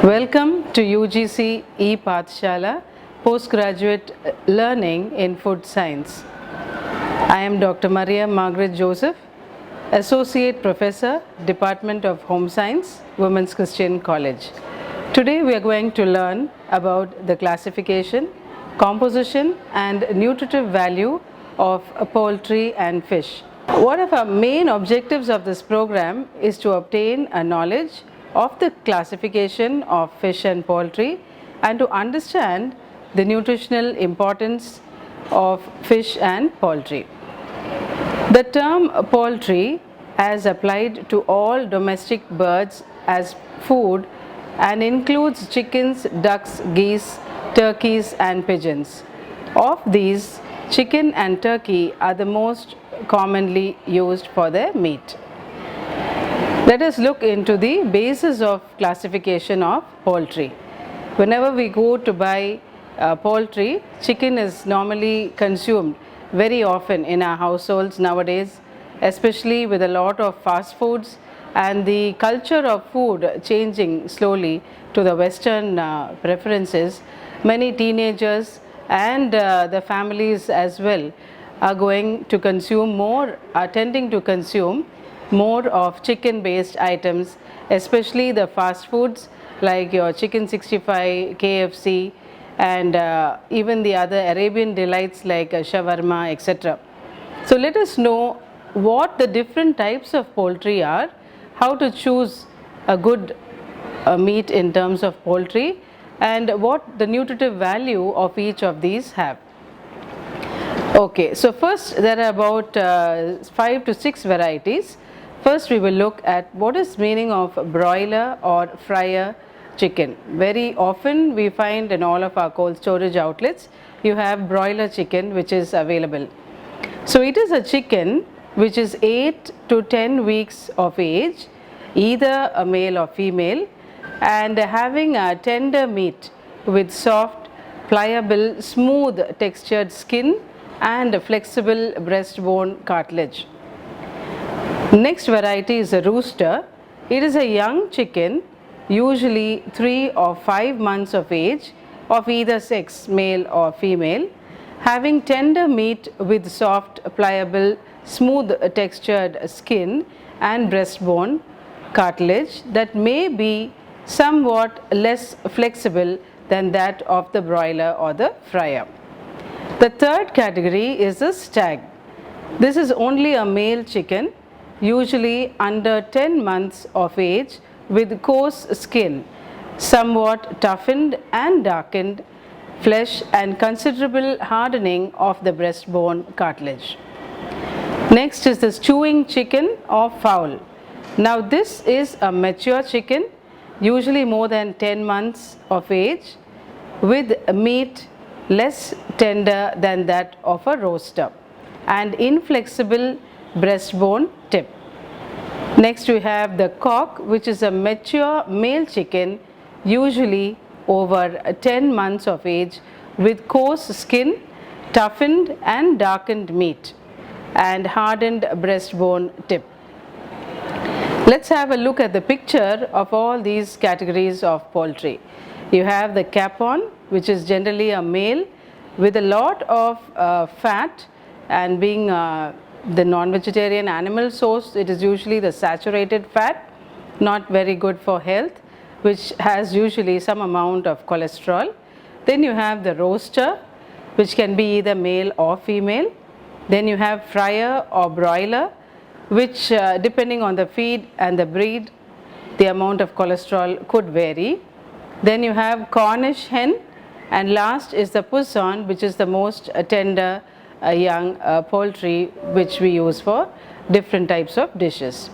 Welcome to UGC E-Pathshala Postgraduate Learning in Food Science. I am Dr. Maria Margaret Joseph, Associate Professor, Department of Home Science, Women's Christian College. Today we are going to learn about the classification, composition and nutritive value of poultry and fish. One of our main objectives of this program is to obtain a knowledge of the classification of fish and poultry and to understand the nutritional importance of fish and poultry. The term poultry as applied to all domestic birds as food and includes chickens, ducks, geese, turkeys and pigeons. Of these, chicken and turkey are the most commonly used for their meat. Let us look into the basis of classification of poultry. Whenever we go to buy poultry, chicken is normally consumed very often in our households nowadays, especially with a lot of fast foods and the culture of food changing slowly to the Western preferences. Many teenagers and the families as well are going to consume more, are tending to consume more of chicken based items, especially the fast foods like your chicken 65, KFC and even the other Arabian delights like shawarma, etc. So let us know what the different types of poultry are, how to choose a good meat in terms of poultry and what the nutritive value of each of these have. Okay, so first there are about 5 to 6 varieties. First we will look at what is meaning of broiler or fryer chicken. Very often we find in all of our cold storage outlets you have broiler chicken which is available. So it is a chicken which is 8 to 10 weeks of age, either a male or female, and having a tender meat with soft, pliable, smooth textured skin and flexible breastbone cartilage. Next variety is a rooster. It is a young chicken, usually 3 or 5 months of age, of either sex, male or female, having tender meat with soft, pliable, smooth textured skin and breastbone cartilage that may be somewhat less flexible than that of the broiler or the fryer. The third category is the stag. This is only a male chicken, usually under 10 months of age, with coarse skin, somewhat toughened and darkened flesh and considerable hardening of the breastbone cartilage. Next is the stewing chicken or fowl. Now this is a mature chicken, usually more than 10 months of age, with meat less tender than that of a roaster and inflexible breastbone tip. Next we have the cock, which is a mature male chicken, usually over 10 months of age, with coarse skin, toughened and darkened meat and hardened breastbone tip. Let's have a look at the picture of all these categories of poultry. You have the capon, which is generally a male with a lot of fat, and being the non-vegetarian animal source, it is usually the saturated fat, not very good for health, which has usually some amount of cholesterol. Then you have the roaster, which can be either male or female. Then you have fryer or broiler, which depending on the feed and the breed, the amount of cholesterol could vary. Then you have Cornish hen, and last is the poussin, which is the most tender young poultry which we use for different types of dishes.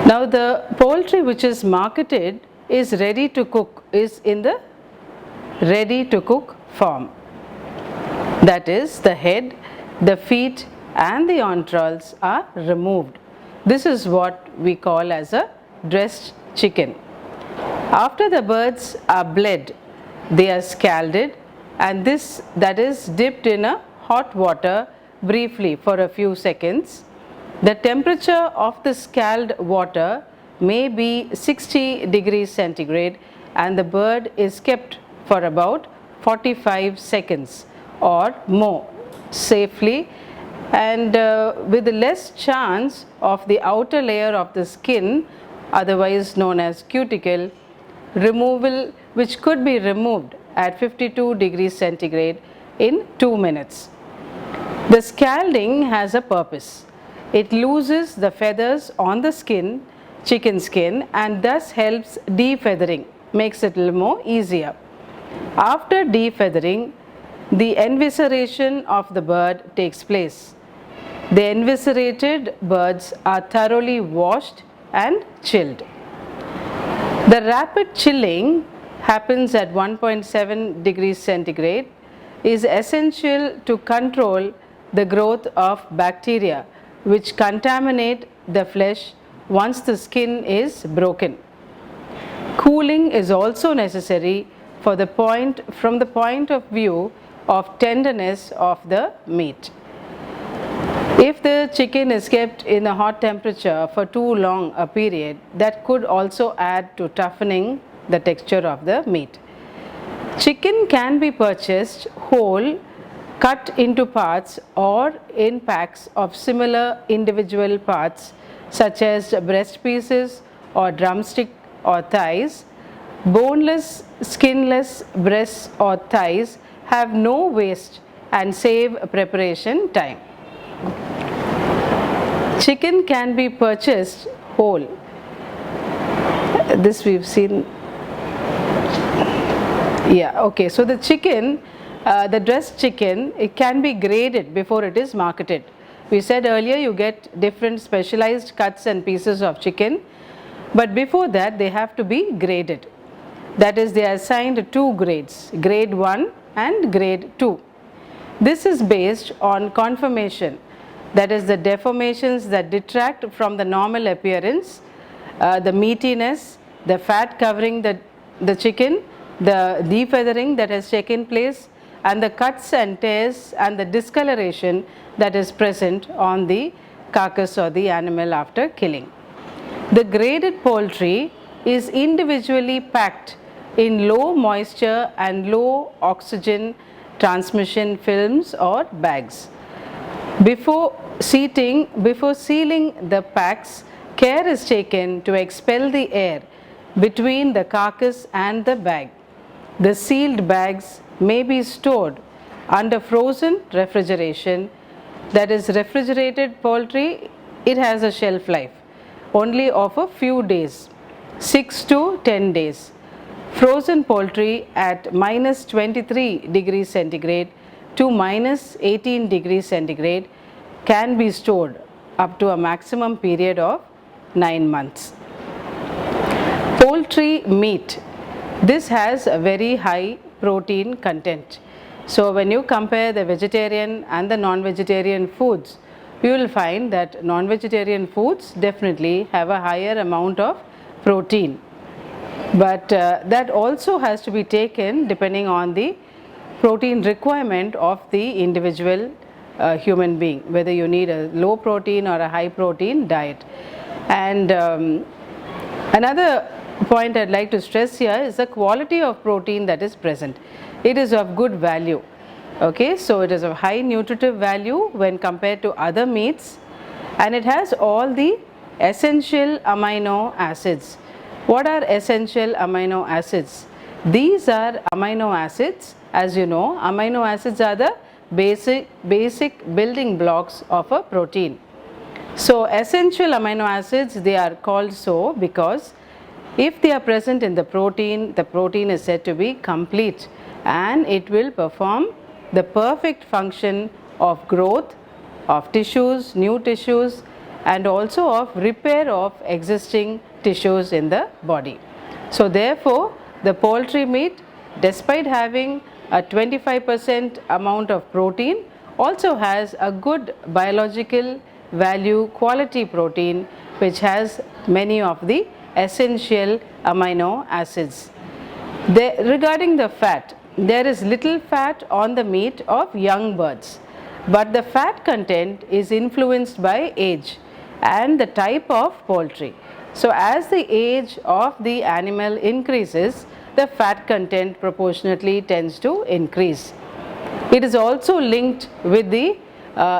Now the poultry which is marketed is ready to cook, is in the ready to cook form. That is, the head, the feet and the entrails are removed. This is what we call as a dressed chicken. After the birds are bled, they are scalded, and that is dipped in a hot water briefly for a few seconds. The temperature of the scalded water may be 60 degrees centigrade and the bird is kept for about 45 seconds or more safely, and with less chance of the outer layer of the skin, otherwise known as cuticle, removal, which could be removed at 52 degrees centigrade in 2 minutes. The scalding has a purpose. It loosens the feathers on the skin, chicken skin, and thus helps defeathering, makes it a little more easier. After defeathering, the envisceration of the bird takes place. The enviscerated birds are thoroughly washed and chilled. The rapid chilling happens at 1.7 degrees centigrade is essential to control the growth of bacteria which contaminate the flesh once the skin is broken. Cooling is also necessary from the point of view of tenderness of the meat. If the chicken is kept in a hot temperature for too long a period, that could also add to toughening the texture of the meat. Chicken can be purchased whole, cut into parts, or in packs of similar individual parts such as breast pieces or drumstick or thighs. Boneless, skinless breasts or thighs have no waste and save preparation time. Chicken can be purchased whole. This we've seen. Yeah, okay. So the chicken, the dressed chicken, it can be graded before it is marketed. We said earlier you get different specialized cuts and pieces of chicken, but before that they have to be graded. That is, they are assigned 2 grades, grade 1 and grade 2. This is based on conformation, that is the deformations that detract from the normal appearance, the meatiness, the fat covering the chicken, the defeathering that has taken place, and the cuts and tears and the discoloration that is present on the carcass or the animal after killing. The graded poultry is individually packed in low moisture and low oxygen transmission films or bags. Before sealing the packs, care is taken to expel the air between the carcass and the bag. The sealed bags may be stored under frozen refrigeration. That is, refrigerated poultry, it has a shelf life only of a few days, 6 to 10 days. Frozen poultry at minus 23 degrees centigrade to minus 18 degrees centigrade can be stored up to a maximum period of 9 months. Poultry meat, this has a very high protein content. So when you compare the vegetarian and the non-vegetarian foods, you will find that non-vegetarian foods definitely have a higher amount of protein. But that also has to be taken depending on the protein requirement of the individual human being, whether you need a low protein or a high protein diet. And another point I'd like to stress here is the quality of protein that is present. It is of good value. Okay, so it is of high nutritive value when compared to other meats, and it has all the essential amino acids. What are essential amino acids? These are amino acids. As you know, amino acids are the basic building blocks of a protein. So essential amino acids, they are called so because if they are present in the protein is said to be complete and it will perform the perfect function of growth of tissues, new tissues, and also of repair of existing tissues in the body. So therefore, the poultry meat, despite having a 25% amount of protein, also has a good biological value quality protein which has many of the essential amino acids. Regarding the fat, there is little fat on the meat of young birds, but the fat content is influenced by age and the type of poultry. So as the age of the animal increases, the fat content proportionately tends to increase. It is also linked with the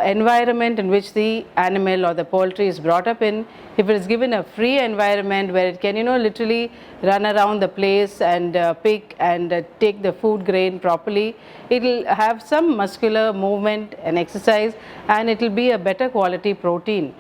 environment in which the animal or the poultry is brought up in. If it is given a free environment where it can literally run around the place and pick and take the food grain properly, it will have some muscular movement and exercise, and it will be a better quality protein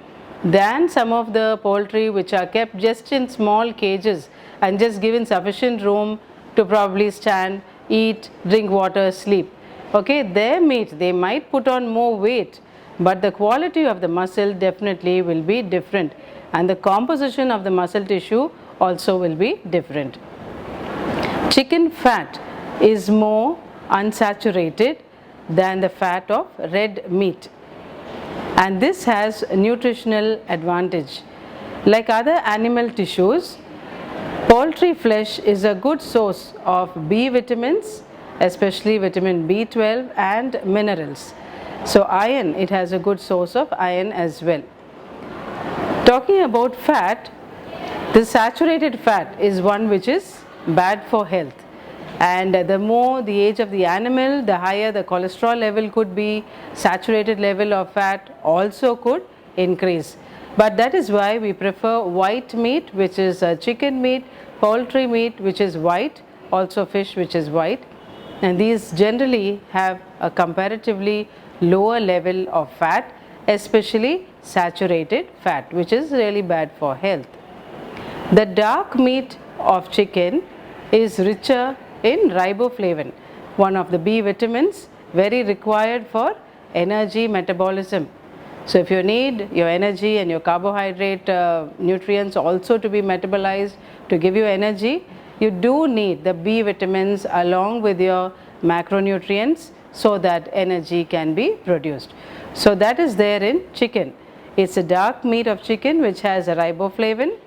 than some of the poultry which are kept just in small cages and just given sufficient room to probably stand, eat, drink water, sleep. Okay, their meat, they might put on more weight, but the quality of the muscle definitely will be different, and the composition of the muscle tissue also will be different. Chicken fat is more unsaturated than the fat of red meat, and this has nutritional advantage. Like other animal tissues, poultry flesh is a good source of B vitamins, especially vitamin B12 and minerals. So iron, it has a good source of iron as well. Talking about fat, the saturated fat is one which is bad for health, and the more the age of the animal, the higher the cholesterol level could be. Saturated level of fat also could increase, but that is why we prefer white meat, which is chicken meat, poultry meat which is white, also fish which is white, and these generally have a comparatively lower level of fat, especially saturated fat, which is really bad for health. The dark meat of chicken is richer in riboflavin, one of the B vitamins very required for energy metabolism. So if you need your energy and your carbohydrate nutrients also to be metabolized to give you energy, you do need the B vitamins along with your macronutrients so that energy can be produced. So that is there in chicken. It's a dark meat of chicken which has a riboflavin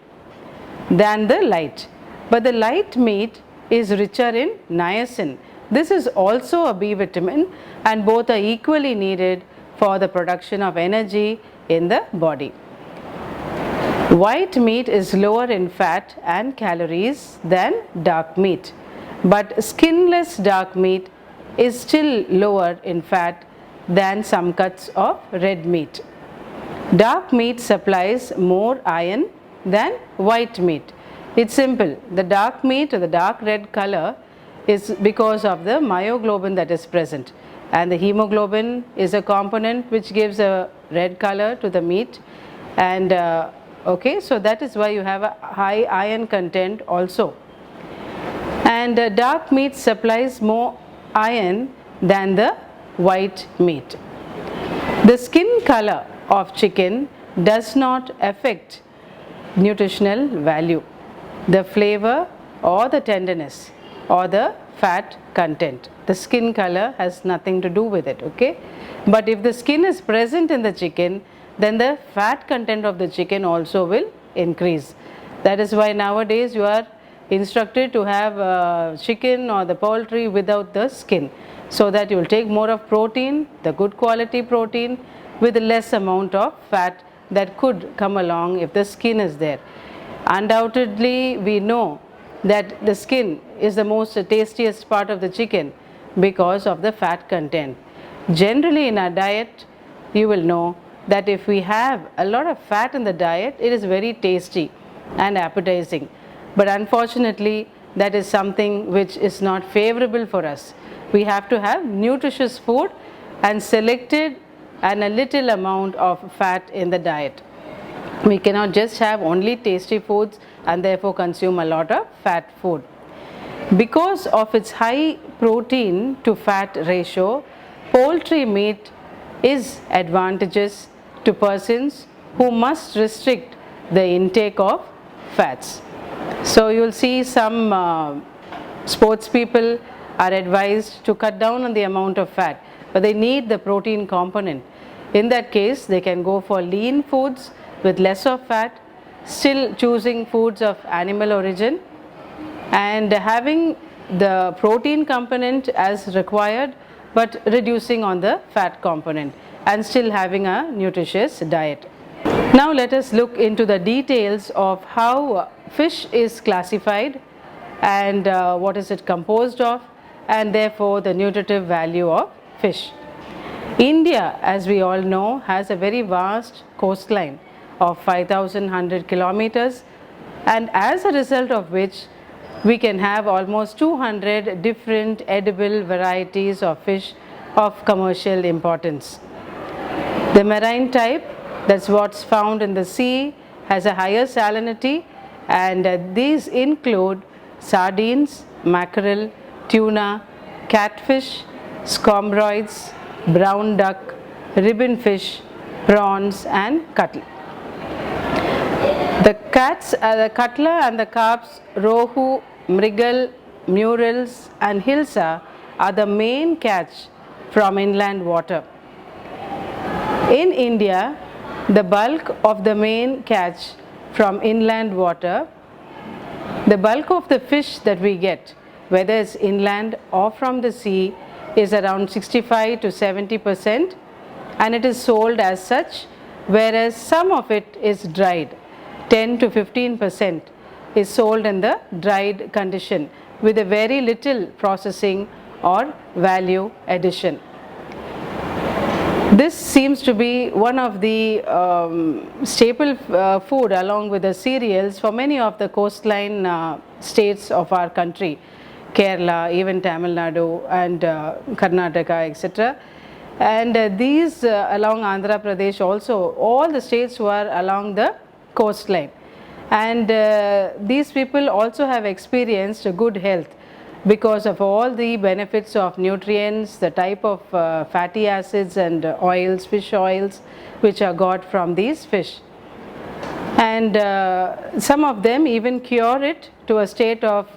than the light. But the light meat is richer in niacin. This is also a B vitamin, and both are equally needed for the production of energy in the body. White meat is lower in fat and calories than dark meat, but skinless dark meat is still lower in fat than some cuts of red meat. Dark meat supplies more iron than white meat. It's simple. The dark meat or the dark red color is because of the myoglobin that is present, and the hemoglobin is a component which gives a red color to the meat, and okay, so that is why you have a high iron content also. And dark meat supplies more iron than the white meat. The skin color of chicken does not affect nutritional value, the flavor or the tenderness or the fat content. The skin color has nothing to do with it, okay? But if the skin is present in the chicken, then the fat content of the chicken also will increase. That is why nowadays you are instructed to have chicken or the poultry without the skin, so that you will take more of protein, the good quality protein, with less amount of fat that could come along if the skin is there. Undoubtedly, we know that the skin is the most tastiest part of the chicken because of the fat content. Generally in our diet, you will know that if we have a lot of fat in the diet, it is very tasty and appetizing. But unfortunately, that is something which is not favorable for us. We have to have nutritious food and selected and a little amount of fat in the diet. We cannot just have only tasty foods and therefore consume a lot of fat food. Because of its high protein to fat ratio, poultry meat is advantageous to persons who must restrict the intake of fats. So you will see some sports people are advised to cut down on the amount of fat, but they need the protein component. In that case, they can go for lean foods with less of fat, still choosing foods of animal origin and having the protein component as required, but reducing on the fat component, and still having a nutritious diet. Now let us look into the details of how fish is classified and what is it composed of, and therefore the nutritive value of fish. India, as we all know, has a very vast coastline of 5,100 kilometers, and as a result of which we can have almost 200 different edible varieties of fish of commercial importance. The marine type, that's what's found in the sea, has a higher salinity, and these include sardines, mackerel, tuna, catfish, scombroids, brown duck, ribbon fish, prawns and cuttle. The cutla and the carps, rohu, mrigal, murrels and hilsa are the main catch from inland water. In India, the bulk of the main catch from inland water, the bulk of the fish that we get, whether it's inland or from the sea, is around 65 to 70%, and it is sold as such, whereas some of it is dried. 10 to 15% is sold in the dried condition with a very little processing or value addition. This seems to be one of the staple food along with the cereals for many of the coastline states of our country, Kerala, even Tamil Nadu and Karnataka, etc. And these along Andhra Pradesh also, all the states who are along the coastline. And these people also have experienced a good health because of all the benefits of nutrients, the type of fatty acids and oils, fish oils, which are got from these fish. And some of them even cure it to a state of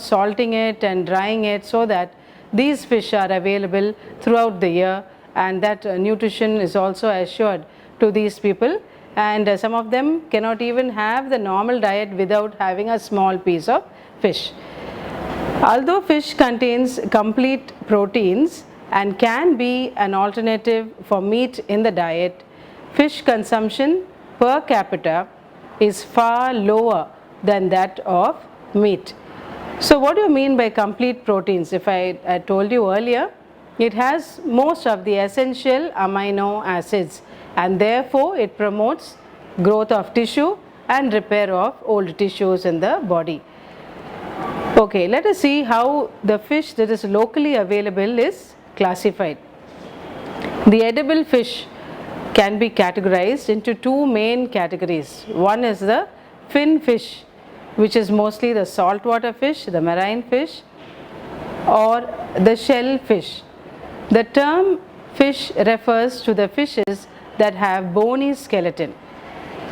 salting it and drying it so that these fish are available throughout the year, and that nutrition is also assured to these people. And some of them cannot even have the normal diet without having a small piece of fish. Although fish contains complete proteins and can be an alternative for meat in the diet, fish consumption per capita is far lower than that of meat. So what do you mean by complete proteins? If I told you earlier, it has most of the essential amino acids, and therefore it promotes growth of tissue and repair of old tissues in the body. Okay, let us see how the fish that is locally available is classified. The edible fish can be categorized into two main categories. One is the fin fish, which is mostly the saltwater fish, the marine fish, or the shell fish. The term fish refers to the fishes that have bony skeleton.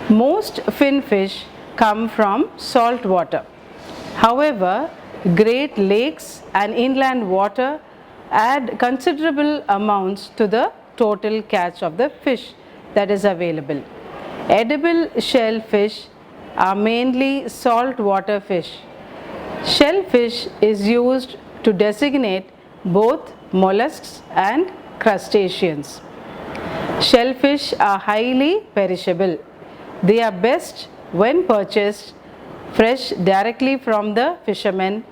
Most fin fish come from salt water. However, Great Lakes and inland water add considerable amounts to the total catch of the fish that is available. Edible shellfish are mainly saltwater fish. Shellfish is used to designate both mollusks and crustaceans. Shellfish are highly perishable. They are best when purchased fresh directly from the fishermen,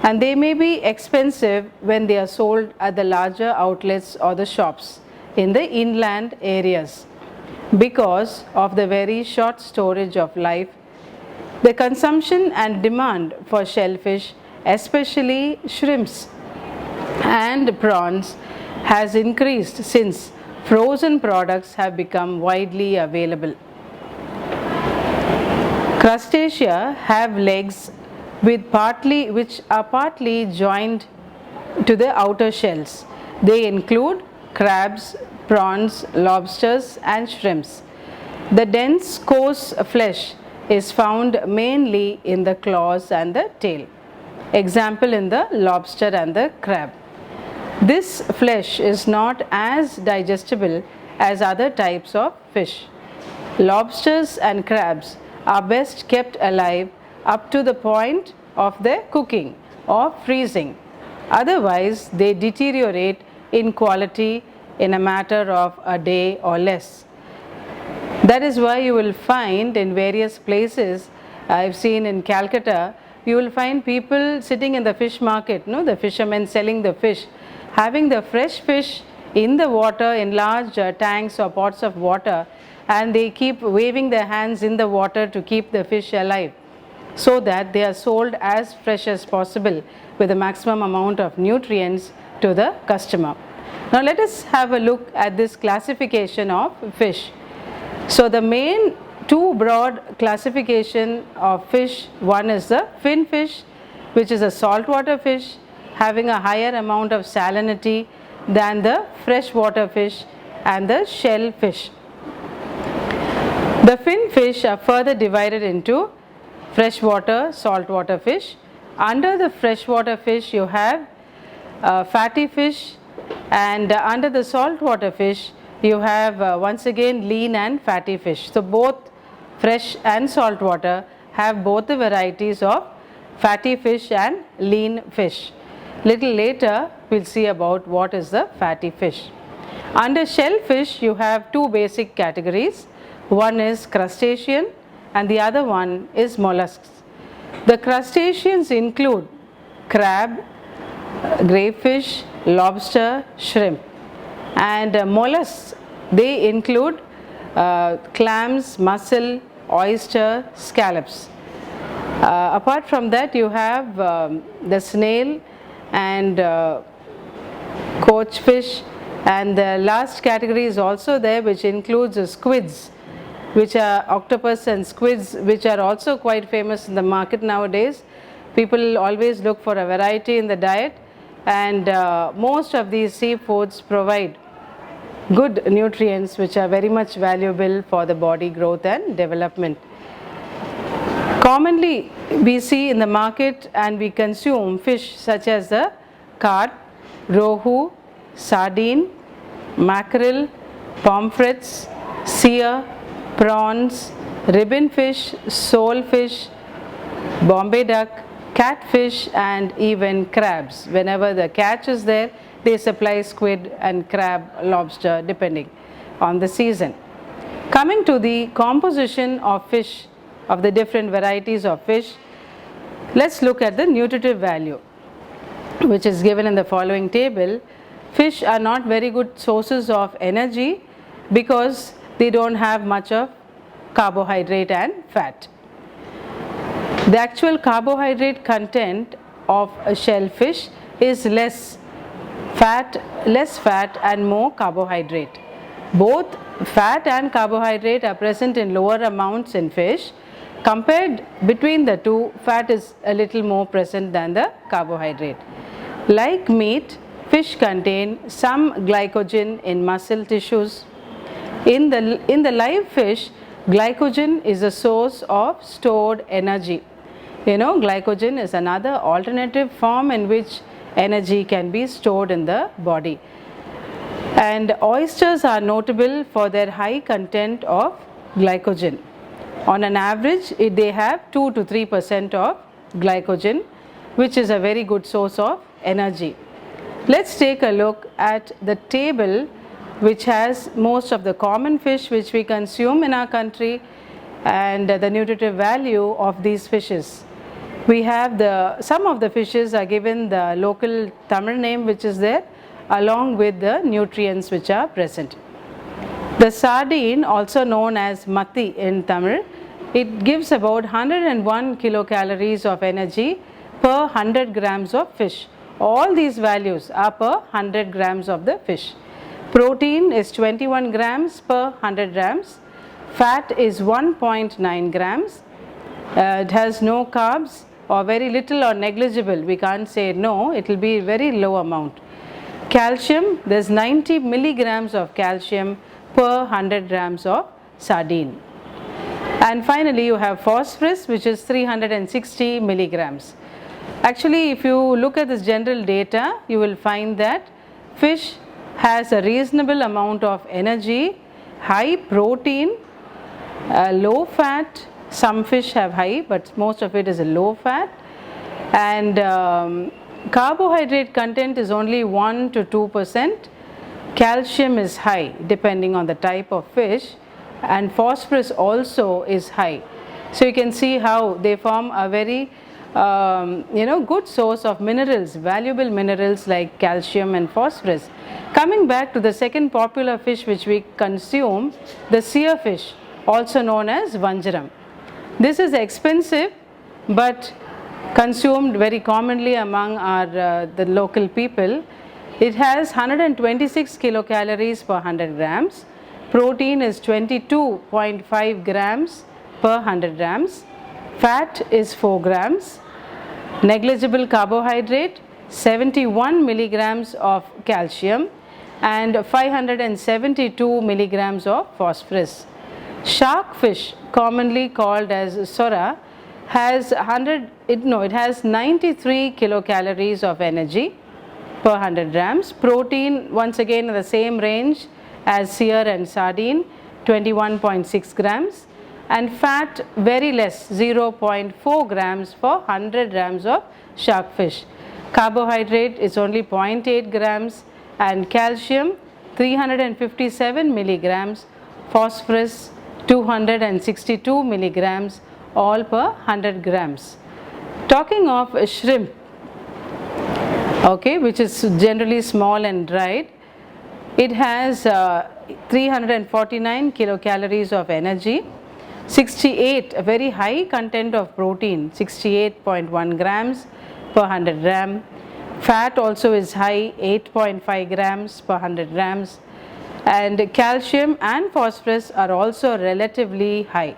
and they may be expensive when they are sold at the larger outlets or the shops in the inland areas. Because of the very short storage of life, the consumption and demand for shellfish, especially shrimps and prawns, has increased since frozen products have become widely available. Crustacea have legs which are partly joined to the outer shells. They include crabs, prawns, lobsters and shrimps. The dense coarse flesh is found mainly in the claws and the tail. Example in the lobster and the crab. This flesh is not as digestible as other types of fish. Lobsters and crabs are best kept alive up to the point of their cooking or freezing. Otherwise, they deteriorate in quality in a matter of a day or less. That is why you will find in various places, I've seen in Calcutta, you will find people sitting in the fish market, no, the fishermen selling the fish, having the fresh fish in the water in large tanks or pots of water, and they keep waving their hands in the water to keep the fish alive, so that they are sold as fresh as possible with the maximum amount of nutrients to the customer. Now let us have a look at this classification of fish. So the main two broad classification of fish, one is the fin fish, which is a saltwater fish having a higher amount of salinity than the freshwater fish, and the shell fish. The fin fish are further divided into freshwater, saltwater fish. Under the freshwater fish you have fatty fish, and under the saltwater fish you have once again lean and fatty fish. So both fresh and saltwater have both the varieties of fatty fish and lean fish. Little later we'll see about what is the fatty fish. Under shellfish you have two basic categories. One is crustacean and the other one is mollusks. The crustaceans include crab, crayfish, lobster, shrimp, and mollusks, they include clams, mussel, oyster, scallops. Apart from that you have the snail and coach fish, and the last category is also there, which includes squids, which are octopus and squids, which are also quite famous in the market nowadays. People always look for a variety in the diet, and most of these seafoods provide good nutrients which are very much valuable for the body growth and development. Commonly we see in the market and we consume fish such as the carp, rohu, sardine, mackerel, pomfrets, seal, prawns, ribbon fish, sole fish, Bombay duck, catfish, and even crabs. Whenever the catch is there, they supply squid and crab, lobster, depending on the season. Coming to the composition of fish, of the different varieties of fish, let's look at the nutritive value, which is given in the following table. Fish are not very good sources of energy because they don't have much of carbohydrate and fat. The actual carbohydrate content of a shellfish is less fat and more carbohydrate. Both fat and carbohydrate are present in lower amounts in fish. Compared between the two, fat is a little more present than the carbohydrate. Like meat, fish contain some glycogen in muscle tissues. In the live fish, glycogen is a source of stored energy. You know, glycogen is another alternative form in which energy can be stored in the body. And oysters are notable for their high content of glycogen. On an average, they have 2 to 3% of glycogen, which is a very good source of energy. Let's take a look at the table which has most of the common fish which we consume in our country and the nutritive value of these fishes. We have some of the fishes are given the local Tamil name which is there, along with the nutrients which are present. The sardine, also known as matti in Tamil, it gives about 101 kilocalories of energy per 100 grams of fish. All these values are per 100 grams of the fish. Protein is 21 grams per 100 grams. Fat is 1.9 grams. It has no carbs or very little or negligible. We can't say no, it will be very low amount. Calcium, there is 90 milligrams of calcium per 100 grams of sardine. And finally you have phosphorus, which is 360 milligrams. Actually, if you look at this general data, you will find that fish has a reasonable amount of energy, high protein, low fat. Some fish have high, but most of it is a low fat, and carbohydrate content is only 1 to 2%. Calcium is high depending on the type of fish. and phosphorus also is high. So you can see how they form a very good source of minerals, valuable minerals like calcium and phosphorus. Coming back to the second popular fish which we consume, the seer fish, also known as vanjaram. This is expensive but consumed very commonly among the local people. It has 126 kilocalories per 100 grams. Protein is 22.5 grams per 100 grams. Fat is 4 grams. Negligible carbohydrate, 71 milligrams of calcium and 572 milligrams of phosphorus. Shark fish, commonly called as sora, has 93 kilocalories of energy per 100 grams. Protein, once again in the same range as seer and sardine, 21.6 grams, and fat very less, 0.4 grams for 100 grams of shark fish. Carbohydrate is only 0.8 grams and calcium 357 milligrams, phosphorus 262 milligrams, all per 100 grams. Talking of shrimp, which is generally small and dried, it has 349 kilocalories of energy, 68, a very high content of protein, 68.1 grams per 100 gram. Fat also is high, 8.5 grams per 100 grams, and calcium and phosphorus are also relatively high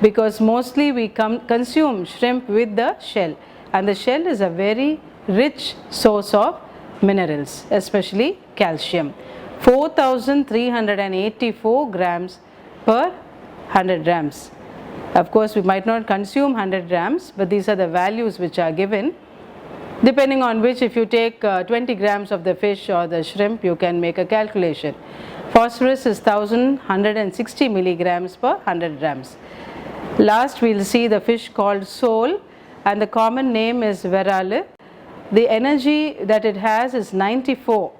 because mostly we consume shrimp with the shell, and the shell is a very rich source of minerals, especially calcium. 4,384 grams per 100 grams. Of course, we might not consume 100 grams, but these are the values which are given, depending on which, if you take 20 grams of the fish or the shrimp, you can make a calculation. Phosphorus is 1,160 milligrams per 100 grams. Last, we will see the fish called sole, and the common name is verale. The energy that it has is 94,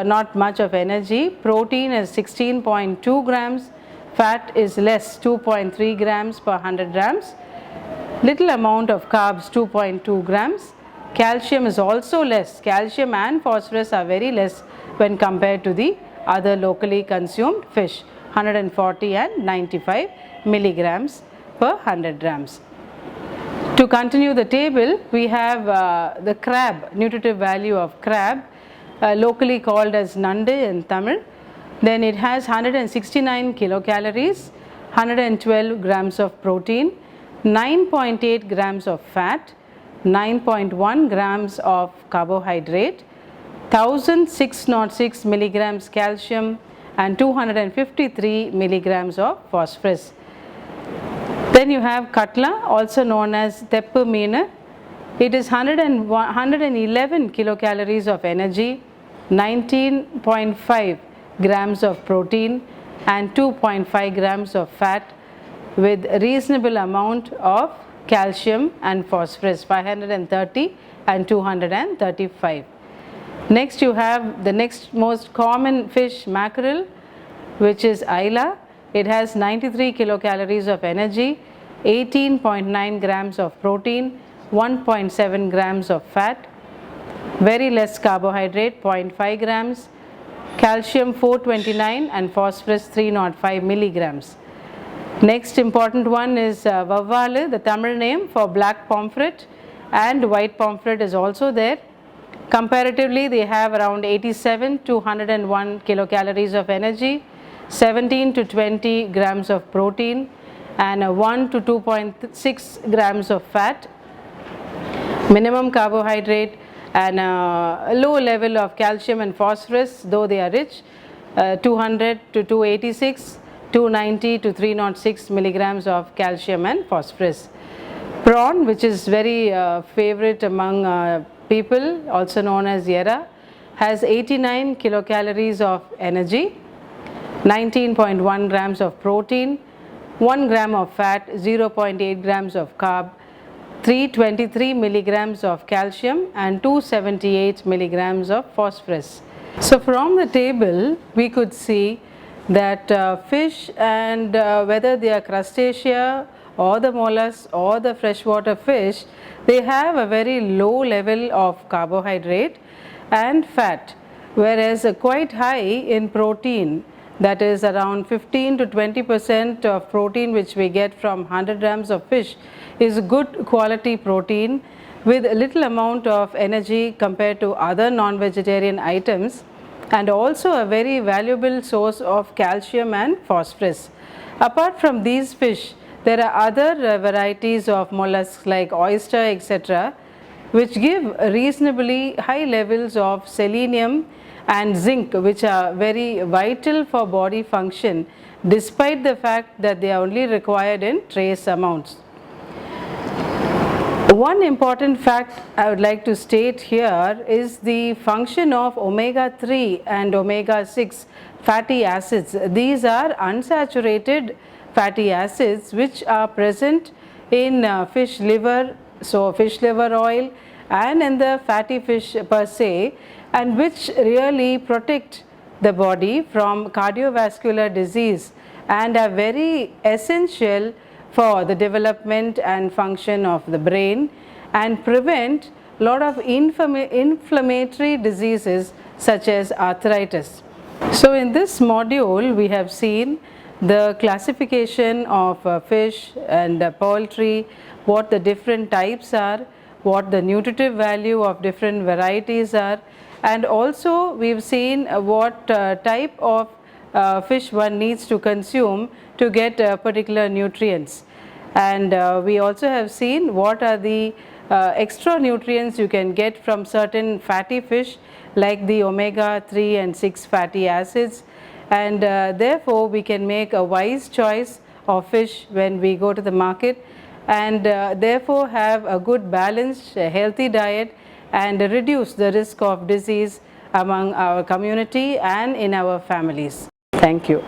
not much of energy. Protein is 16.2 grams, fat is less, 2.3 grams per 100 grams. Little amount of carbs, 2.2 grams. Calcium is also less. Calcium and phosphorus are very less when compared to the other locally consumed fish, 140 and 95 milligrams per 100 grams. To continue the table, we have the crab, nutritive value of crab, locally called as nande in Tamil. Then it has 169 kilocalories, 112 grams of protein, 9.8 grams of fat, 9.1 grams of carbohydrate, 1,606 milligrams calcium and 253 milligrams of phosphorus. Then you have katla, also known as teppu meenu. It is 111 kilocalories of energy, 19.5 grams of protein and 2.5 grams of fat, with reasonable amount of calcium and phosphorus, 530 and 235. Next you have the next most common fish, mackerel, which is Ayla. It has 93 kilocalories of energy, 18.9 grams of protein, 1.7 grams of fat, very less carbohydrate, 0.5 grams, calcium 429 and phosphorus 305 milligrams. Next important one is vavvalu, the Tamil name for black pomfret, and white pomfret is also there. Comparatively, they have around 87 to 101 kilocalories of energy, 17 to 20 grams of protein and 1 to 2.6 grams of fat, minimum carbohydrate and a low level of calcium and phosphorus, though they are rich, 200 to 286, 290 to 306 milligrams of calcium and phosphorus. Prawn, which is very favorite among people, also known as yera, has 89 kilocalories of energy, 19.1 grams of protein, 1 gram of fat, 0.8 grams of carb, 323 milligrams of calcium and 278 milligrams of phosphorus. So from the table we could see that fish, and whether they are crustacea or the mollusks or the freshwater fish, they have a very low level of carbohydrate and fat, whereas quite high in protein, that is around 15 to 20% of protein which we get from 100 grams of fish is good quality protein with a little amount of energy compared to other non-vegetarian items, and also a very valuable source of calcium and phosphorus. Apart from these fish, there are other varieties of mollusks like oyster, etc., which give reasonably high levels of selenium and zinc, which are very vital for body function despite the fact that they are only required in trace amounts. One important fact I would like to state here is the function of omega-3 and omega-6 fatty acids. These are unsaturated fatty acids which are present in fish liver, so fish liver oil, and in the fatty fish per se, and which really protect the body from cardiovascular disease and are very essential for the development and function of the brain and prevent a lot of inflammatory diseases such as arthritis. So in this module we have seen the classification of fish and poultry, what the different types are, what the nutritive value of different varieties are, and also we've seen what type of fish one needs to consume to get particular nutrients. And we also have seen what are the extra nutrients you can get from certain fatty fish like the omega-3 and 6 fatty acids, and therefore we can make a wise choice of fish when we go to the market, and therefore have a good balanced healthy diet and reduce the risk of disease among our community and in our families. Thank you.